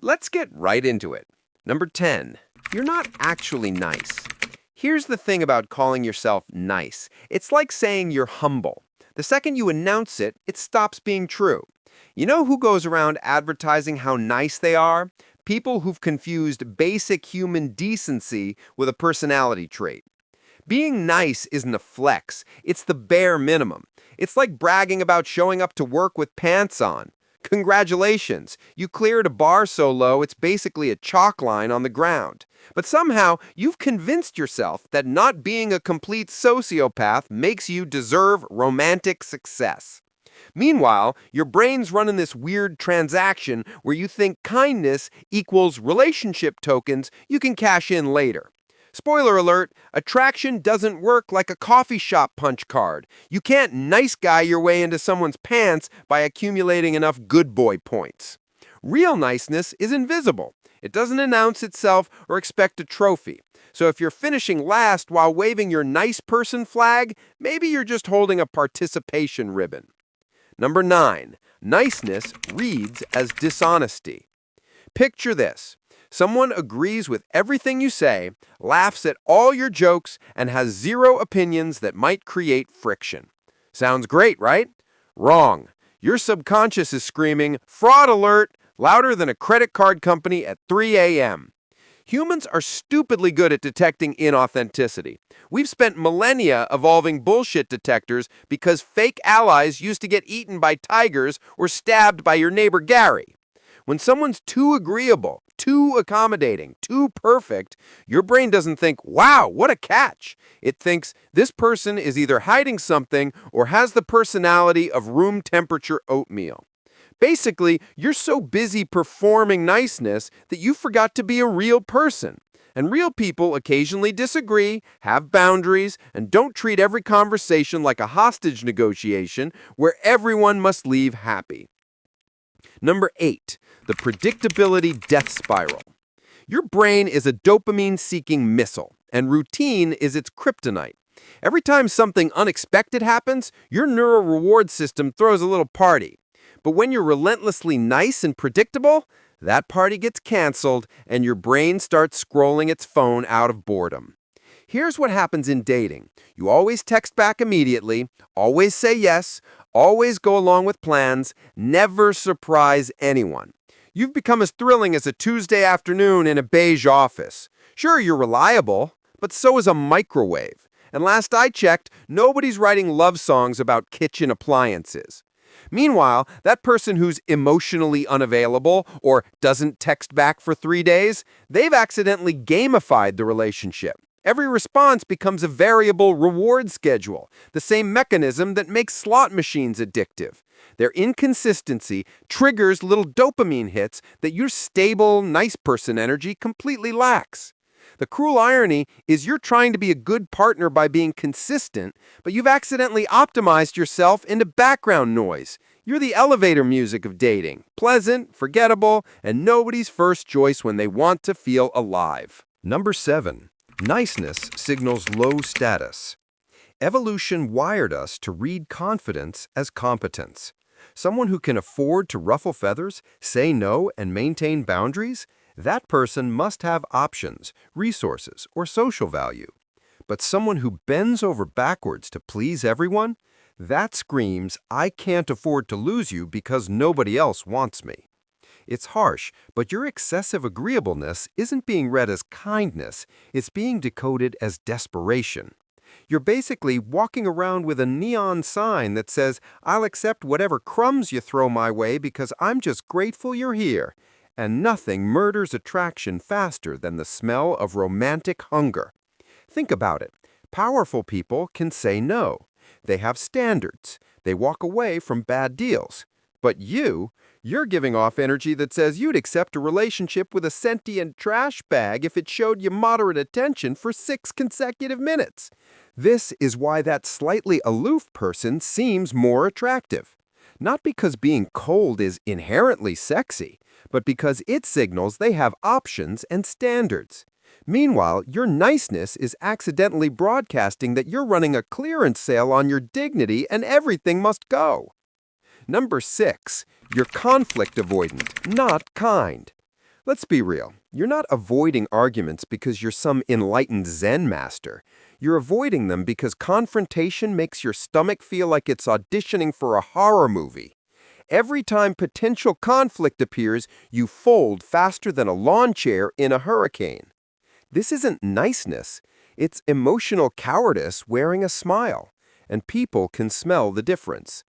Let's get right into it. Number 10, you're not actually nice. Here's the thing about calling yourself nice. It's like saying you're humble. The second you announce it, it stops being true. You know who goes around advertising how nice they are? People who've confused basic human decency with a personality trait. Being nice isn't a flex, it's the bare minimum. It's like bragging about showing up to work with pants on. Congratulations, you cleared a bar so low it's basically a chalk line on the ground. But somehow you've convinced yourself that not being a complete sociopath makes you deserve romantic success. Meanwhile, your brain's running this weird transaction where you think kindness equals relationship tokens you can cash in later. Spoiler alert, attraction doesn't work like a coffee shop punch card. You can't nice guy your way into someone's pants by accumulating enough good boy points. Real niceness is invisible. It doesn't announce itself or expect a trophy. So if you're finishing last while waving your nice person flag, maybe you're just holding a participation ribbon. Number 9, niceness reads as dishonesty. Picture this. Someone agrees with everything you say, laughs at all your jokes, and has zero opinions that might create friction. Sounds great, right? Wrong. Your subconscious is screaming, fraud alert, louder than a credit card company at 3 a.m. Humans are stupidly good at detecting inauthenticity. We've spent millennia evolving bullshit detectors because fake allies used to get eaten by tigers or stabbed by your neighbor Gary. When someone's too agreeable, too accommodating, too perfect, your brain doesn't think, wow, what a catch. It thinks this person is either hiding something or has the personality of room temperature oatmeal. Basically, you're so busy performing niceness that you forgot to be a real person. And real people occasionally disagree, have boundaries, and don't treat every conversation like a hostage negotiation where everyone must leave happy. Number 8, the predictability death spiral. Your brain is a dopamine-seeking missile, and routine is its kryptonite. Every time something unexpected happens, your neural reward system throws a little party. But when you're relentlessly nice and predictable, that party gets canceled and your brain starts scrolling its phone out of boredom. Here's what happens in dating. You always text back immediately, always say yes, always go along with plans, never surprise anyone. You've become as thrilling as a Tuesday afternoon in a beige office. Sure, you're reliable, but so is a microwave. And last I checked, nobody's writing love songs about kitchen appliances. Meanwhile, that person who's emotionally unavailable or doesn't text back for 3 days, they've accidentally gamified the relationship. Every response becomes a variable reward schedule, the same mechanism that makes slot machines addictive. Their inconsistency triggers little dopamine hits that your stable, nice person energy completely lacks. The cruel irony is you're trying to be a good partner by being consistent, but you've accidentally optimized yourself into background noise. You're the elevator music of dating, pleasant, forgettable, and nobody's first choice when they want to feel alive. Number 7. Niceness signals low status. Evolution wired us to read confidence as competence. Someone who can afford to ruffle feathers, say no, and maintain boundaries, that person must have options, resources, or social value. But someone who bends over backwards to please everyone, that screams, I can't afford to lose you because nobody else wants me. It's harsh, but your excessive agreeableness isn't being read as kindness, it's being decoded as desperation. You're basically walking around with a neon sign that says, I'll accept whatever crumbs you throw my way because I'm just grateful you're here. And nothing murders attraction faster than the smell of romantic hunger. Think about it. Powerful people can say no. They have standards. They walk away from bad deals. But you're giving off energy that says you'd accept a relationship with a sentient trash bag if it showed you moderate attention for 6 consecutive minutes. This is why that slightly aloof person seems more attractive. Not because being cold is inherently sexy, but because it signals they have options and standards. Meanwhile, your niceness is accidentally broadcasting that you're running a clearance sale on your dignity and everything must go. Number 6, you're conflict avoidant, not kind. Let's be real. You're not avoiding arguments because you're some enlightened Zen master. You're avoiding them because confrontation makes your stomach feel like it's auditioning for a horror movie. Every time potential conflict appears, you fold faster than a lawn chair in a hurricane. This isn't niceness. It's emotional cowardice wearing a smile, and people can smell the difference.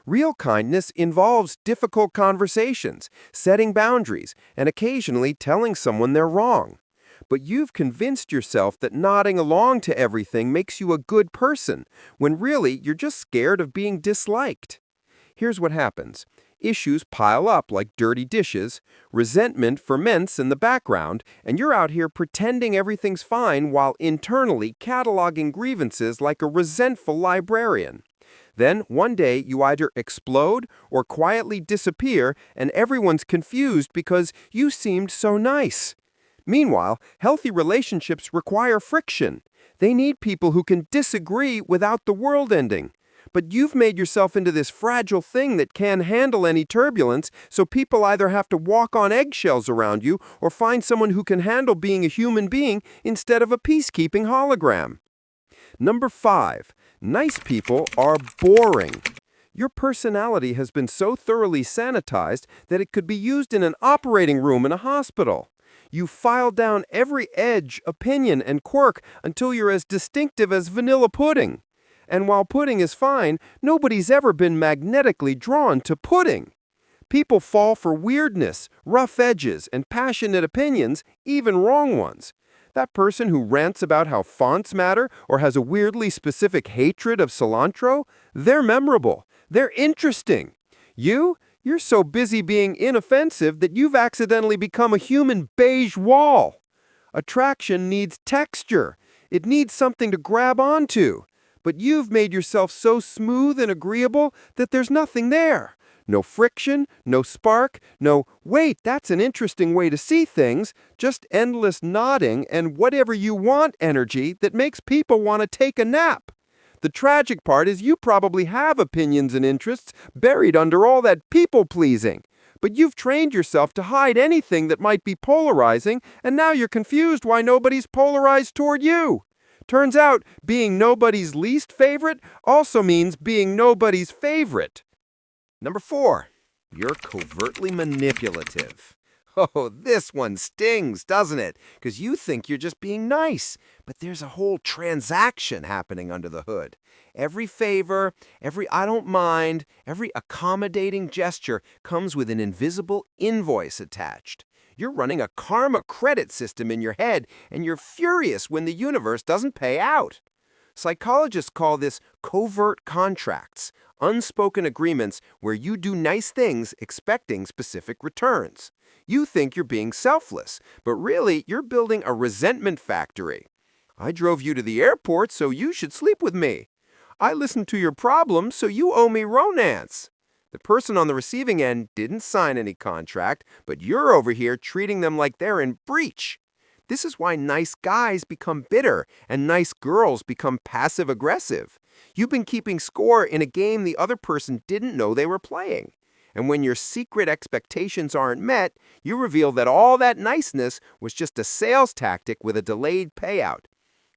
Real kindness involves difficult conversations, setting boundaries, and occasionally telling someone they're wrong. But you've convinced yourself that nodding along to everything makes you a good person, when really you're just scared of being disliked. Here's what happens. Issues pile up like dirty dishes, resentment ferments in the background, and you're out here pretending everything's fine while internally cataloging grievances like a resentful librarian. Then, one day, you either explode or quietly disappear, and everyone's confused because you seemed so nice. Meanwhile, healthy relationships require friction. They need people who can disagree without the world ending. But you've made yourself into this fragile thing that can't handle any turbulence, so people either have to walk on eggshells around you or find someone who can handle being a human being instead of a peacekeeping hologram. Number 5. Nice people are boring. Your personality has been so thoroughly sanitized that it could be used in an operating room in a hospital. You file down every edge, opinion, and quirk until you're as distinctive as vanilla pudding. And while pudding is fine, nobody's ever been magnetically drawn to pudding. People fall for weirdness, rough edges, and passionate opinions, even wrong ones. That person who rants about how fonts matter or has a weirdly specific hatred of cilantro, they're memorable. They're interesting. You're so busy being inoffensive that you've accidentally become a human beige wall. Attraction needs texture. It needs something to grab onto. But you've made yourself so smooth and agreeable that there's nothing there. No friction, no spark, no, wait, that's an interesting way to see things, just endless nodding and whatever you want energy that makes people want to take a nap. The tragic part is you probably have opinions and interests buried under all that people-pleasing. But you've trained yourself to hide anything that might be polarizing, and now you're confused why nobody's polarized toward you. Turns out, being nobody's least favorite also means being nobody's favorite. Number 4, you're covertly manipulative. Oh, this one stings, doesn't it? Because you think you're just being nice, but there's a whole transaction happening under the hood. Every favor, every I don't mind, every accommodating gesture comes with an invisible invoice attached. You're running a karma credit system in your head, and you're furious when the universe doesn't pay out. Psychologists call this covert contracts, unspoken agreements where you do nice things expecting specific returns. You think you're being selfless, but really you're building a resentment factory. I drove you to the airport, so you should sleep with me. I listened to your problems, so you owe me romance. The person on the receiving end didn't sign any contract, but you're over here treating them like they're in breach. This is why nice guys become bitter and nice girls become passive-aggressive. You've been keeping score in a game the other person didn't know they were playing. And when your secret expectations aren't met, you reveal that all that niceness was just a sales tactic with a delayed payout.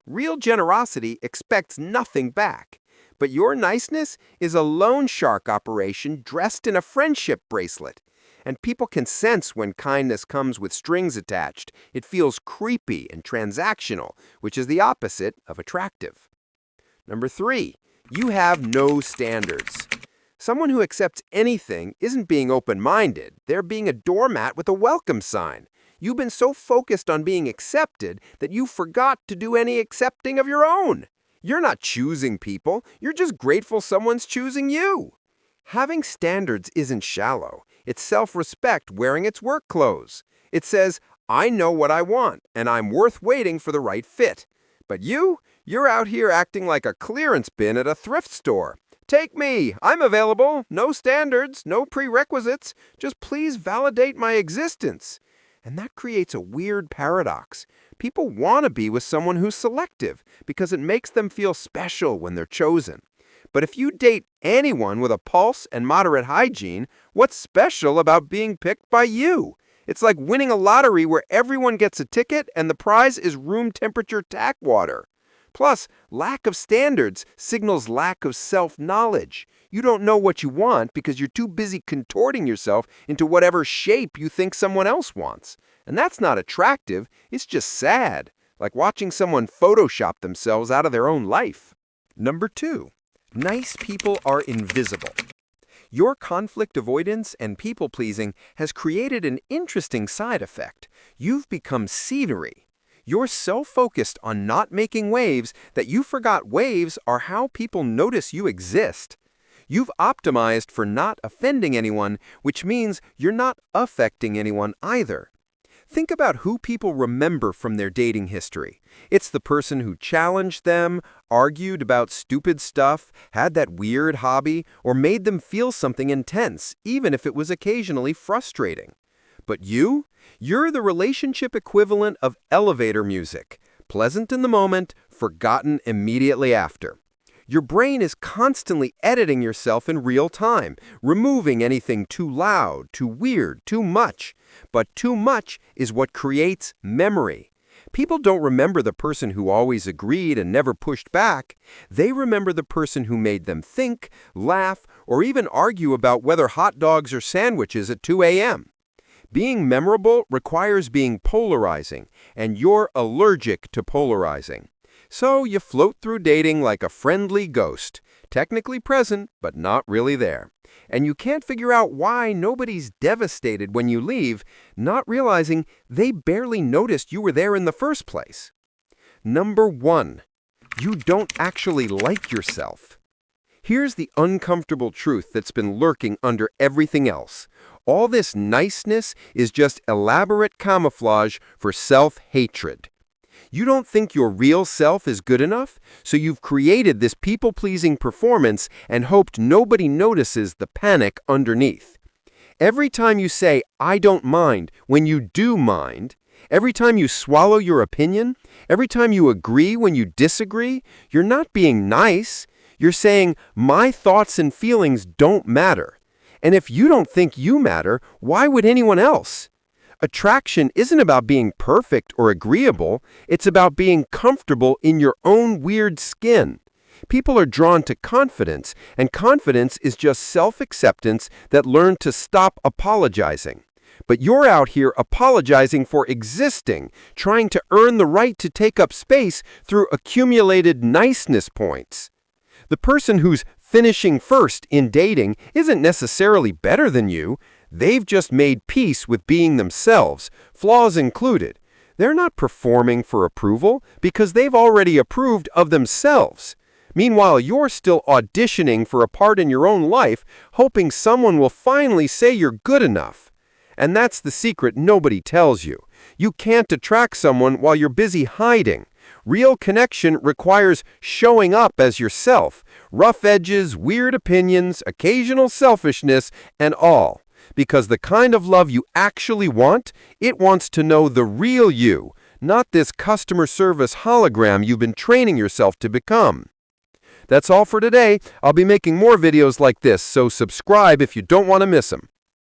Real generosity expects nothing back. But your niceness is a loan shark operation dressed in a friendship bracelet. And people can sense when kindness comes with strings attached. It feels creepy and transactional, which is the opposite of attractive. Number 3, you have no standards. Someone who accepts anything isn't being open-minded. They're being a doormat with a welcome sign. You've been so focused on being accepted that you forgot to do any accepting of your own. You're not choosing people. You're just grateful someone's choosing you. Having standards isn't shallow. It's self-respect wearing its work clothes. It says, I know what I want, and I'm worth waiting for the right fit. But you're out here acting like a clearance bin at a thrift store. Take me. I'm available. No standards, no prerequisites. Just please validate my existence. And that creates a weird paradox. People want to be with someone who's selective because it makes them feel special when they're chosen. But if you date anyone with a pulse and moderate hygiene, what's special about being picked by you? It's like winning a lottery where everyone gets a ticket and the prize is room temperature tap water. Plus, lack of standards signals lack of self-knowledge. You don't know what you want because you're too busy contorting yourself into whatever shape you think someone else wants. And that's not attractive, it's just sad, like watching someone Photoshop themselves out of their own life. Number 2, nice people are invisible. Your conflict avoidance and people-pleasing has created an interesting side effect. You've become scenery. You're so focused on not making waves that you forgot waves are how people notice you exist. You've optimized for not offending anyone, which means you're not affecting anyone either. Think about who people remember from their dating history. It's the person who challenged them, argued about stupid stuff, had that weird hobby, or made them feel something intense, even if it was occasionally frustrating. But you're the relationship equivalent of elevator music, pleasant in the moment, forgotten immediately after. Your brain is constantly editing yourself in real time, removing anything too loud, too weird, too much. But too much is what creates memory. People don't remember the person who always agreed and never pushed back. They remember the person who made them think, laugh, or even argue about whether hot dogs or sandwiches at 2 a.m. Being memorable requires being polarizing, and you're allergic to polarizing. So you float through dating like a friendly ghost, technically present, but not really there. And you can't figure out why nobody's devastated when you leave, not realizing they barely noticed you were there in the first place. Number 1, you don't actually like yourself. Here's the uncomfortable truth that's been lurking under everything else. All this niceness is just elaborate camouflage for self-hatred. You don't think your real self is good enough, so you've created this people-pleasing performance and hoped nobody notices the panic underneath. Every time you say, "I don't mind," when you do mind, every time you swallow your opinion, every time you agree when you disagree, you're not being nice. You're saying, "My thoughts and feelings don't matter." And if you don't think you matter, why would anyone else? Attraction isn't about being perfect or agreeable. It's about being comfortable in your own weird skin. People are drawn to confidence, and confidence is just self-acceptance that learned to stop apologizing. But you're out here apologizing for existing, trying to earn the right to take up space through accumulated niceness points. The person who's finishing first in dating isn't necessarily better than you. They've just made peace with being themselves, flaws included. They're not performing for approval because they've already approved of themselves. Meanwhile, you're still auditioning for a part in your own life, hoping someone will finally say you're good enough. And that's the secret nobody tells you. You can't attract someone while you're busy hiding. Real connection requires showing up as yourself. Rough edges, weird opinions, occasional selfishness, and all. Because the kind of love you actually want, it wants to know the real you, not this customer service hologram you've been training yourself to become. That's all for today. I'll be making more videos like this, so subscribe if you don't want to miss them.